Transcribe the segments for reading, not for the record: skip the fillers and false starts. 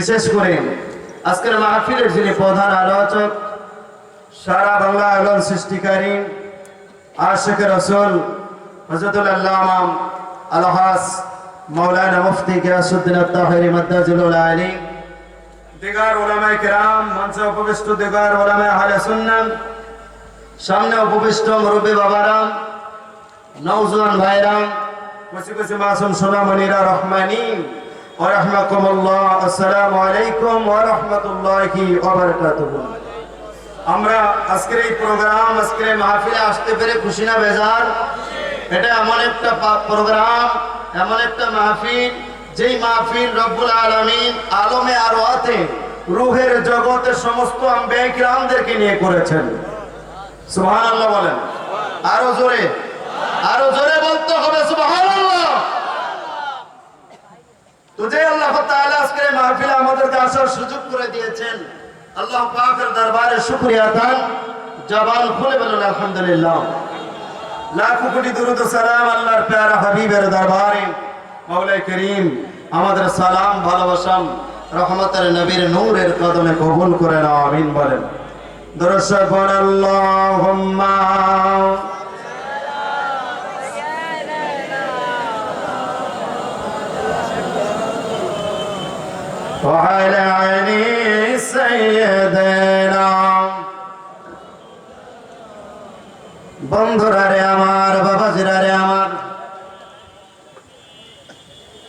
বিশেষ করে আজকের মাহফিলের যিনি প্রধান আলোচক, সারা বাংলা আলম সৃষ্টিকারী আশিকে রাসূল হযরতুল আল্লামা আলহাস মাওলানা মুফতি গিয়াসউদ্দিন আত-তাহেরি মাদ্দাজিলুল আলী, দিগার উলামায়ে কেরাম, মঞ্চে উপবিষ্ট দিগার উলামায়ে আহলে সুন্নাহ, সামনে উপবিষ্ট মুরব্বী বাবারা, নওজওয়ান ভাইরা, কুচি কুচি মাসুম সোনামণিরা, রহমানি ওয়া রাহমাকুমুল্লাহ, আসসালামু আলাইকুম ওয়া রাহমাতুল্লাহি ওয়া বারাকাতুহু। আমরা আজকের এই প্রোগ্রাম, আজকের এই মাহফিলে আসতে পেরে খুশি না বেজার? এটা এমন একটা প্রোগ্রাম, এমন একটা মাহফিল, যেই মাহফিল রব্বুল আলামিন আলমে আরওয়াতে রূহের জগতে সমস্ত আম্বিয়া কিরামদেরকে নিয়ে করেছেন। সুবহানাল্লাহ বলেন, আরো জোরে বলতে হবে সুবহানাল্লাহ। তো যে আল্লাহ তাআলা আজকের এই মাহফিলে আমাদেরকে আসার সুযোগ করে দিয়েছেন, আল্লাহ পাকের দরবারে শুকরিয়া আদান, জবান খুলে বলুন আলহামদুলিল্লাহ। লাখো কোটি দরুদ ও সালাম আল্লাহর প্যারা হাবিবের দরবারে। মাওলাই করিম আমাদের সালাম ভালোবাসা রহমতের নবীর নূরের কদমে কবুল করে নাও, আমিন বলেন। দরুদ পড়ুন আল্লাহুম্মা وعلى عيني سيدنا। বন্ধুরা রে আমার, বাবাজিরা রে আমার,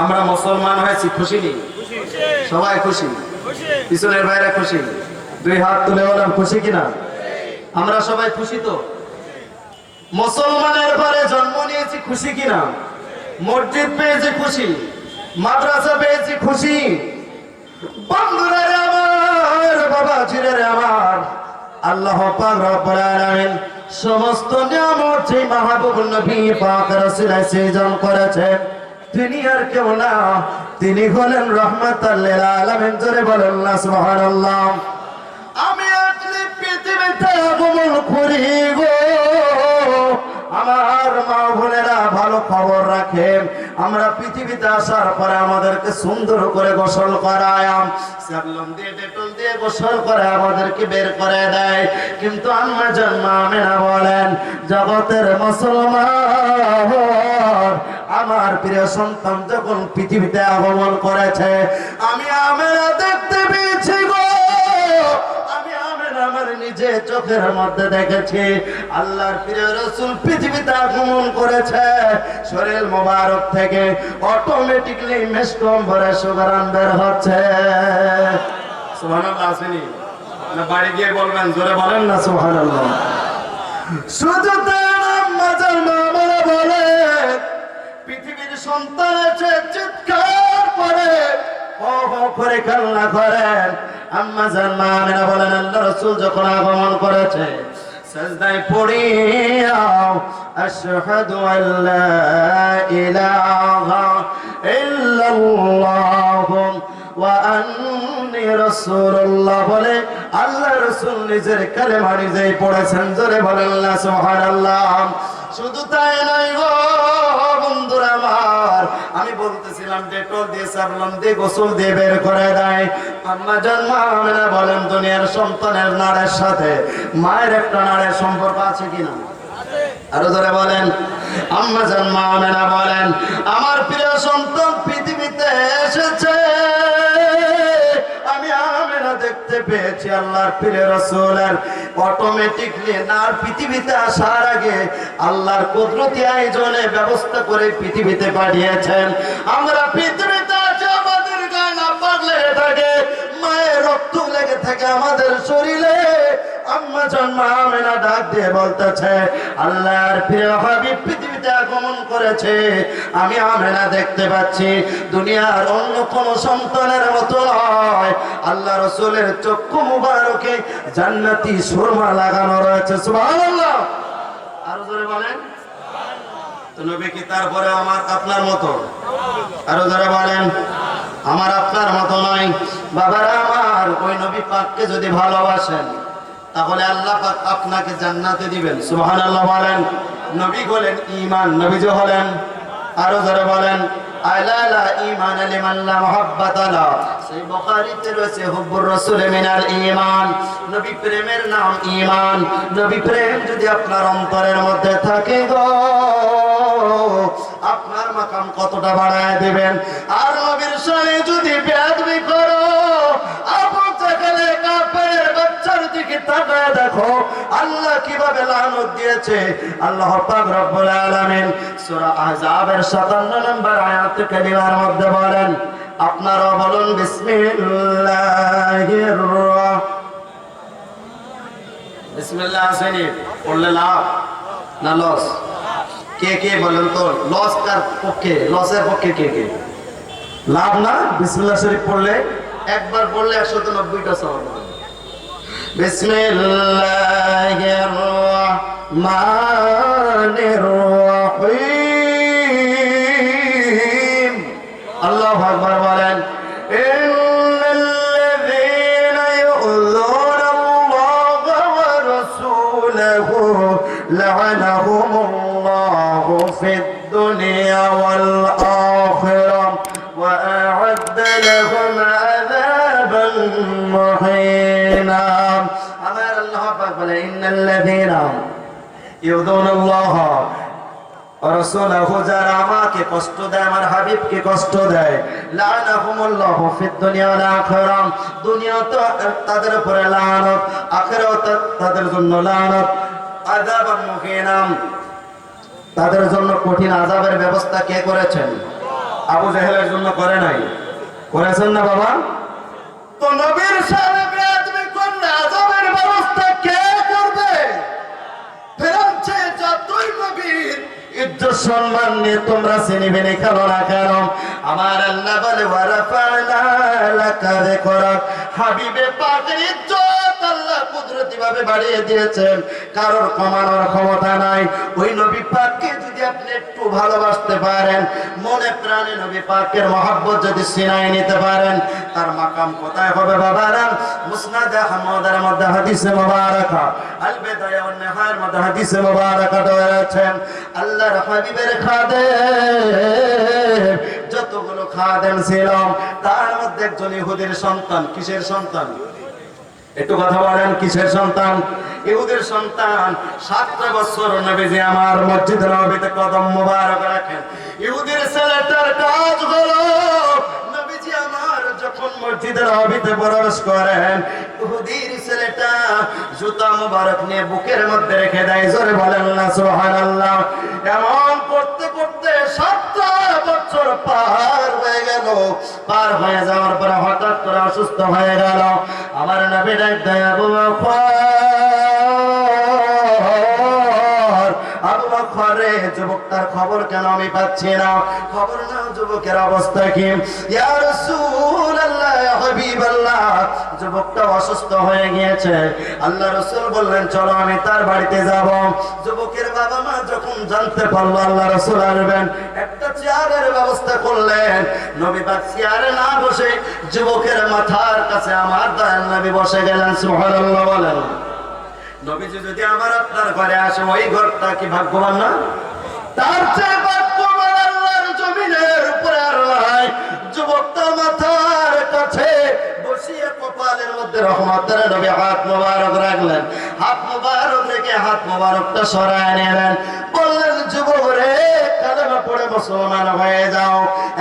আমরা মুসলমান হয়েছি, খুশি নেই? সবাই খুশি? পিছনের ভাইরা খুশি? দুই হাত তুলে বলেন খুশি কিনা? আমরা সবাই খুশি তো? মুসলমানের ঘরে জন্ম নিয়েছি, খুশি কিনা? মসজিদ পেয়েছি খুশি, মাদ্রাসা পেয়েছি খুশি। বন্ধুরা রে আমার, বাবাজিরা রে আমার, আল্লাহ পাক রব্বুল আলামিন সমস্ত নিয়ামত যে মাহবুবুন নবী পাক রাসূল সৃজন করেছেন, তিনি আর কেউ না, তিনি হলেন রাহমাতাল লিল আলামিন। জোরে বলেন না সুবহানাল্লাহ। আমি আসলে পৃথিবীতে আগমন করি গো, আমার মা বোনেরা ভালো খবর রাখেন, আমরা পৃথিবীতে আসার পরে আমাদেরকে সুন্দর করে গোসল করায়, সাবলম দিয়ে ডেটল দিয়ে গোসল করে আমাদেরকে বের করে দেয়। কিন্তু আম্মা জান মা আমেনা বলেন, জগতের মুসলমান আমার প্রিয় সন্তান যখন পৃথিবীতে আগমন করেছে, আমি আমেনা দেখতে পেয়েছি গো, আমার নিজে চোখের মধ্যে দেখেছি আল্লাহর প্রিয় রাসূল পৃথিবীতে আগমন করেছে। শরীর মোবারক থেকে অটোমেটিক্যালি মেসকম ভরে সুগরান বের হচ্ছে। সুবহানাল্লাহ আসেনি না? বাড়ি গিয়ে বলবেন, জোরে বলেন না সুবহানাল্লাহ। শুধু তাই না, মাজার মামারা বলে পৃথিবীর সন্তান আছে, চিৎকার করে হো হো করে কান্না করেন। আম্মা জান মা আমেনা বলেন, আল্লাহ রাসূল যখন আগমন করেছে, সাজদায় পড়িয়া আশহাদু আল্লা ইলাহা ইল্লাল্লাহ ওয়া আন্নী রাসূলুল্লাহ বলে আল্লাহ রাসূল নিজের কালেমা নিজেই পড়েছেন। জোরে বলেন না সুবহানাল্লাহ। শুধু তাই নয় গো বন্ধুরা আমার, আমি বলতেছিলাম ডেটল দিয়ে সাবলম দিয়ে গোসল দিয়ে বের করে দেয়। আম্মা জান মা আমেনা বলেন, দুনিয়ার সন্তানের নাড়ের সাথে মায়ের একটা নাড়ের সম্পর্ক আছে কিনা? আরো ধরে বলেন। আম্মা জান মা আমেনা বলেন, আমার প্রিয় সন্তান পৃথিবীতে এসেছে, আমি আমেনা দেখতে পেয়েছি আল্লাহর প্রিয় রাসূলের অটোমেটিকলি নার পৃথিবীতে আসার আগে আল্লাহর কুদরতি আয়োজনে ব্যবস্থা করে পৃথিবীতে পাঠিয়েছেন। আমরা পৃথিবীতে আছি, আমাদের গায়ে না পাগলে থাকে, মায়ের রক্ত লেগে থাকে আমাদের শরীরে। আম্মা জান মা আমেনা ডাক দিয়ে বলতেছে, আল্লাহর প্রিয় হাবিব পৃথিবীতে আগমন করেছে, আমি আমেনা দেখতে পাচ্ছি, দুনিয়ার অন্য কোন সন্তানের মতো নয়। আল্লাহ রাসূলের চক্ষু মুবারকে জান্নাতি সুরমা লাগানো রয়েছে। সুবহানাল্লাহ। আরো জোরে বলেন। তো নবী কি তারপরে আমার আপনার মতো? আরো জোরে বলেন। আমার আপনার মতো নয়। বাবারা আমার, ওই নবী পাককে যদি ভালোবাসেন, তাহলে আল্লাহ পাক আপনাকে জান্নাতে দিবেন। সুবহানাল্লাহ বলেন। নবী হলেন ঈমান, নবী যে হলেন আরো যারা বলেন আলা লা ঈমান লিমান লা মুহাব্বাতা লা। সেই বুখারীতে রয়েছে হুব্বুর রাসূল মিনাল ঈমান, নবী প্রেমের নাম ঈমান। নবী প্রেম যদি আপনার অন্তরের মধ্যে থাকে গো, আপনার মাকাম কতটা বাড়ায় দিবেন। আর নবীর সাথে যদি বেয়াদবি করো, আপন থেকে কাফের বাচ্চার দিকে তাকায় দেখো আল্লাহ কিভাবে লানত দিয়েছে। আল্লাহ পাক রব্বুল আলামিন সূরা আহজাবের 57 নম্বর আয়াত কারিমার মধ্যে বলেন, আপনারা বলুন বিসমিল্লাহির বিসমিল্লাহ আসেনি পড়লে লাভ না লস? কে কে বলেন তো লস কার পক্ষে, লসের পক্ষে কে কে? লাভ না? বিসমিল্লাহ শরীফ পড়লে একবার পড়লে 190টা সওয়াব হবে। বিসমিল্লাহির রহমানির রহিম। আল্লাহু আকবার বলেন। ইন্নাল্লাযীনা ইউযুনাল্লাহা ওয়া রাসূলাহু লা'আনাহুমুল্লাহু ফিদ দুনিয়া ওয়াল আখিরাহ ওয়া আ'আদ্দা লাহুম আযাবান মুহিনা। আমার আল্লাহ পাক বলে ইন্নাল্লাযীনা ইউযুনাল্লাহা ওয়া রাসূলাহু, যারা আমাকে কষ্ট দেয়, আমার হাবিবকে কষ্ট দেয়, লা'আনাহুমুল্লাহু ফিদ দুনিয়া ওয়াল আখিরাহ, দুনিয়াতে তাদের উপরে লানত, আখিরাতে তাদের জন্য লানত, আযাবান মুহিনা, তাদের জন্য কঠিন আযাবের ব্যবস্থা কে করেছেন? আবু জাহেলের জন্য করে নাই? করেছেন না বাবা? তো নবীর সাথে বেয়াদবি করলে আযাবের ব্যবস্থা কে করবে? ফেরাচ্ছে যতই নবীর ইজ্জত সম্মান নিয়ে তোমরা চিনিবে না কেন না কেন? আমার আল্লাহ বলে ওয়ারাফা'না লাকা যিকরাক, হাবিবে পাকের ইজ্জত আল্লাহ কুদরতি ভাবে বাড়িয়ে দিয়েছেন, কারোর কমানোর ক্ষমতা নাই। ওই নবী পাককে যদি আপনি একটু ভালোবাসতে পারেন, মনে প্রাণে নবী পাকের মহব্বত যদি সিনায় নিতে পারেন, তার মাকাম কোথায় হবে বাবারা? মুসনাদ আহমদের মধ্যে হাদিসে মুবারাকা, আল বিদায়া ওয়ান নিহায়ার মধ্যে হাদিসে মুবারাকা রয়েছেন, আল্লাহর হাবিবের খাদেম যতগুলো খাদেম ছিল তার মধ্যে একজন ইহুদির সন্তান। কিসের সন্তান? একটু কথা বলেন, কিসের সন্তান? ইহুদির সন্তান। 7টা বছর নবীজি আমার মসজিদ নববীতে কদম মুবারক রাখেন। ইহুদির ছেলেটার কাজ হলো নবীজি আমার যখন মসজিদের নববীতে প্রবেশ করেন, ইহুদির ছেলেটা জুতা মুবারক নিয়ে বুকের মধ্যে রেখে দেয়। জোরে বলেন না সুবহানাল্লাহ। এমন করতে করতে 7টা বছর পার হয়ে গেল। পার হয়ে যাওয়ার পরে হঠাৎ করে অসুস্থ হয়ে গেল। আমার নবী ডাক দেয়, আবু বকর, আবু বকর রে, যুবকটার খবর কেন আমি পাচ্ছি না? খবর নাও যুবকের অবস্থা কি? ইয়া রাসূলুল্লাহ, ইয়া হাবিবাল্লাহ, যুবকটা অসুস্থ হয়ে গিয়েছে। আল্লাহ রাসূল বললেন চলো আমি তার বাড়িতে যাব। যুবকের বাবা মা যখন জানতে পারলো আল্লাহ রাসূল আসবেন, একটা চেয়ারের ব্যবস্থা করলেন। নবী পাক চেয়ারে না বসে যুবকের মাথার কাছে আমার দয়াল নবী বসে গেলেন। সুবহানাল্লাহ বলেন। নবীজি যদি আমার আপনার ঘরে আসে, ওই ঘরটা কি ভাগ্যবান না? তার চেয়ে ভাগ্যবান আল্লাহর জমিনের উপরে আর নাই। যুবকটা মাথার কাছে বসিয়ে কপালের মধ্যে রহমতের নবী হাত মোবারক রাখলেন। হাত মোবারক রেখে হাত মোবারকটা সরায় নিলেন। বললেন, যুবক রে, কালেমা পড়ে মুসলমান হয়ে যাও।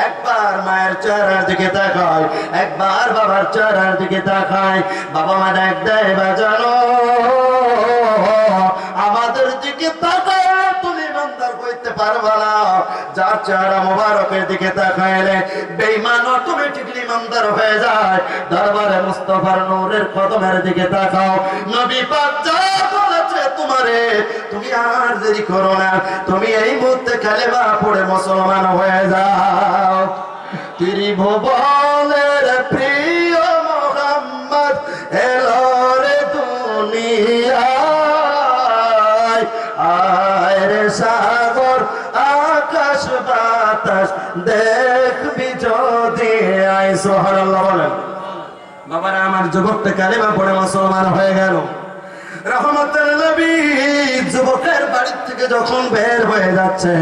একবার মায়ের চেহারার দিকে তাকায়, একবার বাবার চেহারার দিকে তাকায়। বাবা মা ডাক দেয়, বাজানো আমাদের দিকে তাকায়, তুমি ইমানদার হইতে পারবা না। যার চেহারা মোবারকের দিকে তাকাইলে বেঈমান অটোমেটিক্যালি ইমানদার হয়ে যায়। দরবারে মুস্তাফার নূরের কদমের দিকে তাকাও। নবী পাক যা বলেছে তোমারে, তুমি আর দেরি করো না, তুমি এই মুহূর্তে কালেমা পড়ে মুসলমান হয়ে যাও। ত্রিভুবনের প্রিয় মুহাম্মদ এলো রে দুনিয়ায়, আয় রে সাগর আকাশ বাতাস দেখবি যদি আয়। সুবহানাল্লাহ বলেন। বাবারা আমার যুবকটা কালেমা পড়ে মুসলমান হয়ে গেল। রহমতের নবী যুবকের বাড়ি থেকে যখন বের হয়ে যাচ্ছে,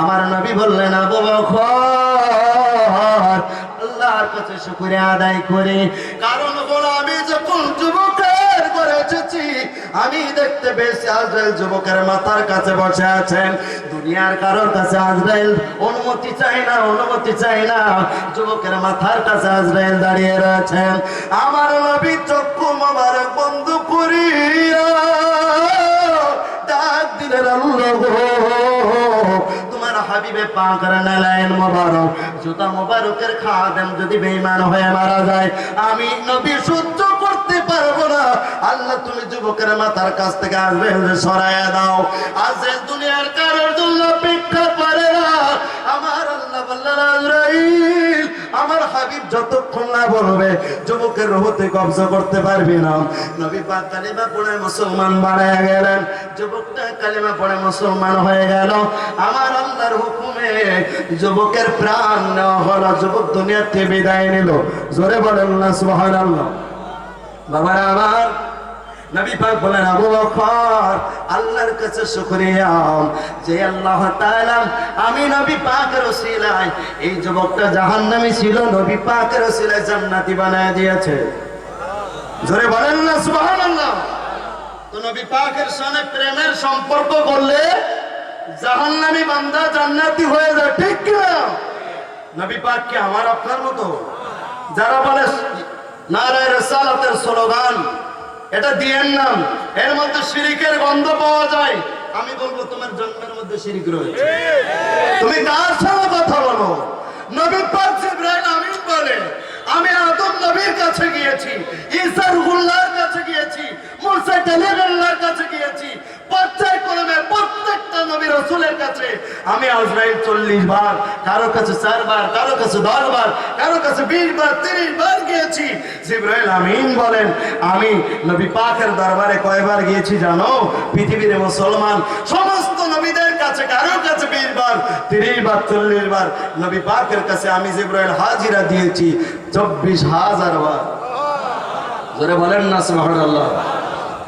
আমার নবী বললেন, আবু বকর আল্লাহর কাছে শুকরিয়া আদায় করে, কারণ হলো আমি যখন যুবকের করে এসেছি আমি দেখতে পেয়েছি আজরাইল যুবকের মাথার কাছে বসে আছেন। দুনিয়ার কারোর কাছে আজরাইল অনুমতি চাই না, অনুমতি চাই না, যুবকের মাথার কাছে আজরাইল দাঁড়িয়ে রয়েছেন। আমার নবী চক্ষু মোবারক বন্ধ করিয়া ডাক দিলেন, আল্লাহ গো, তোমার হাবিবে পাকের নালায়েন মোবারক জুতা মোবারকের খাদেম যদি বেঈমান হয়ে মারা যায় আমি নবী সহ্য করতে পারবো না। আল্লাহ তুমি যুবকের মাথার কাছ থেকে আজরাইল সরাইয়া দাও। আজরাইল দুনিয়ার কারোর জন্য অপেক্ষা করে না। আমার আল্লাহ বললেন, আজরাইল আমার হাবিব যতক্ষণ না বলবে যুবকের রূহতে কবজা করতে পারবি না। নবী পাক কালিমা পড়ে মুসলমান বানায়া গেলেন। যুবকটা কালিমা পড়ে মুসলমান হয়ে গেল। আমার আল্লাহর হুকুমে যুবকের প্রাণ নেওয়া হলো, যুবক দুনিয়াতে বিদায় নিল। জোরে বলেন না সুবহানাল্লাহ। বাবারা আমার, নবী পাক বলেন, আবু বকর আল্লাহর কাছে শুকরিয়া যে আল্লাহ তাআলা আমি নবী পাকের ওসিলায় এই যুবকটা জাহান্নামী ছিল, নবী পাকের ওসিলায় জান্নাতি বানায় দিয়েছে। জোরে বলেন না সুবহানাল্লাহ। তো নবী পাকের সঙ্গে প্রেমের সম্পর্ক করলে জাহান্নামী বান্দা জান্নাতি হয়ে যায়, ঠিক কি না? নবী পাক কি আমার আপনার মতো? যারা বলে নারায়ে রিসালাতের স্লোগান, এটা দিয়েন নাম, এর মধ্যে শিরিকের গন্ধ পাওয়া যায়, আমি বলবো তোমার জন্মের মধ্যে শিরিক রয়েছে। তুমি কার সাথে কথা বলো? নবী পাক জিবরাইল আমিন বলে, আমি আদম নবীর কাছে গিয়েছি, ঈসা রুহুল্লাহর কাছে গিয়েছি, মুসা কালিমুল্লাহর কাছে গিয়েছি, পর্যায়ক্রমে প্রত্যেকটা নবী রাসূলের কাছে আমি আজরাইল 40 বার, কারো কাছে 4 বার, কারো কাছে 10 বার, কারো কাছে 20 বার, 30 বার গিয়েছি। জিবরাইল আমিন বলেন, আমি নবী পাকের দরবারে কয়বার গিয়েছি জানো? পৃথিবীর মুসলমান সমস্ত নবীদের কাছে কারো কাছে 20 বার, 30 বার, 40 বার, নবী পাকের কাছে আমি জিবরাইল হাজিরা দিয়েছি 24,000 বার। জোরে বলেন না সুবহানাল্লাহ।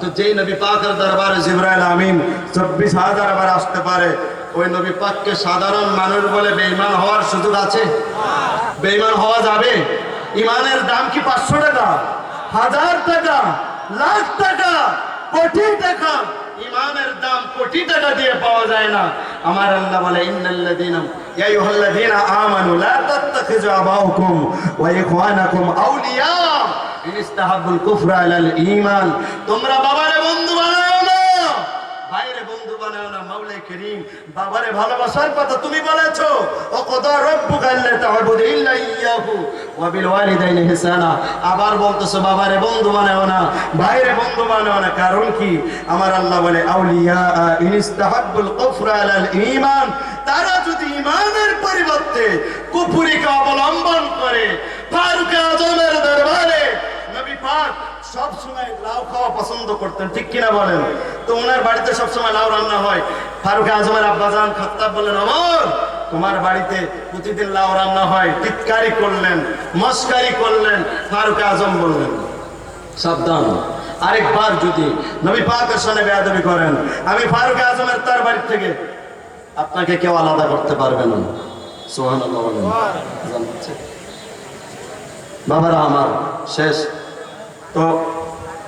তো যেই নবী পাকের দরবারে জিবরাইল আমিন 24,000 বার আসতে পারে, ওই নবী পাককে সাধারণ মানুষ বলে বেঈমান হওয়ার সুযোগ আছে? বেঈমান হওয়া যাবে? ইমানের দাম কি 500 টাকা, 1000 টাকা, লাখ টাকা, কোটি টাকা? ইমানের দাম কোটি টাকা দিয়ে পাওয়া যায় না। আমার আল্লাহ বলে, ইন্নাল্লাযীনা ইয়া আইয়ুহাল্লাযীনা আমানু লা তাত্তাখিযু আবাউকুম ওয়া ইখওয়ানাকুম আউলিয়া ইন ইসতাহাব্বুল কুফরা আলাল ঈমান। তোমরা বাবারে বন্ধু বানাও না, ভাইরে বন্ধু বানাও না। মাওলাই করিম বাবারে ভালোবাসার কথা তুমি বলেছো, ও কদা রাব্বুকা আল্লা তা'বুদু ইল্লা ইয়াহু ওয়া বিল ওয়ালিদাইনি ইহসানা। আবার বলতেছো বাবারে বন্ধু বানাও না, ভাইরে বন্ধু বানাও না। কারণ কি? আমার আল্লাহ বলে, আউলিয়া ইন ইসতাহাব্বুল কুফরা আলাল ঈমান, তারা যদি ঈমানের পরিবর্তে কুফরিকে অবলম্বন করে। ফারুক আজমের দরবারে নবী পাক সব সময় লাউ খাওয়া পছন্দ করতেন, ঠিক কিনা বলেন? তো ওনার বাড়িতে সব সময় লাউ রান্না হয়। ফারুক আজমের আব্বাজান খাত্তাব বললেন, ওমর তোমার বাড়িতে প্রতিদিন লাউ রান্না হয়, টিটকারি করলেন, মস্কারি করলেন। ফারুক আজম বললেন, সাবধান, আরেকবার যদি নবী পাকের সঙ্গে বেয়াদবি করেন আমি ফারুক আজমের তার বাড়ি থেকে আপনাকে কেউ আলাদা করতে পারবে না। সুবহানাল্লাহ বলেন। বাবারা আমার, শেষ তো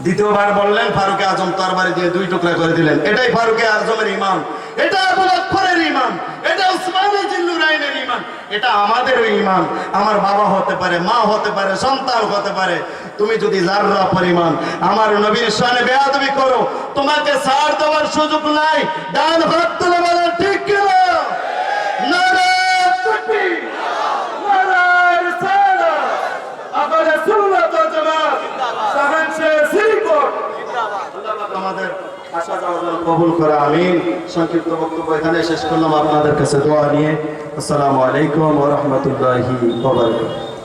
দ্বিতীয়বার বললেন, ফারুক আজম তরবারি দিয়ে 2 টুকরা করে দিলেন। এটাই ফারুক আজমের ঈমান, এটা আবু বকরের ঈমান, এটা উসমানে জিন্নুরাইনের ঈমান, এটা আমাদেরও ঈমান। আমার বাবা হতে পারে, মা হতে পারে, সন্তান হতে পারে, তুমি যদি যাররা পরিমাণ আমার নবীর শানে বেয়াদবি করো, তোমাকে ছাড় দেওয়ার সুযোগ নাই। ডান হাত তুলে বলেন, ঠিক কি না? নারে তাকবীর, নারে রিসালাত, আহলে সুন্নাত ওয়াল জামাত, শাহনশাহ শ্রীকোট জিন্দাবাদ। আমাদের আশা যাওয়া কবুল করে, আমিন। সংক্ষিপ্ত বক্তব্য এখানে শেষ করলাম আপনাদের কাছে দোয়া নিয়ে। আসসালামু আলাইকুম ওয়া রাহমাতুল্লাহি ওয়া বারাকাতুহু।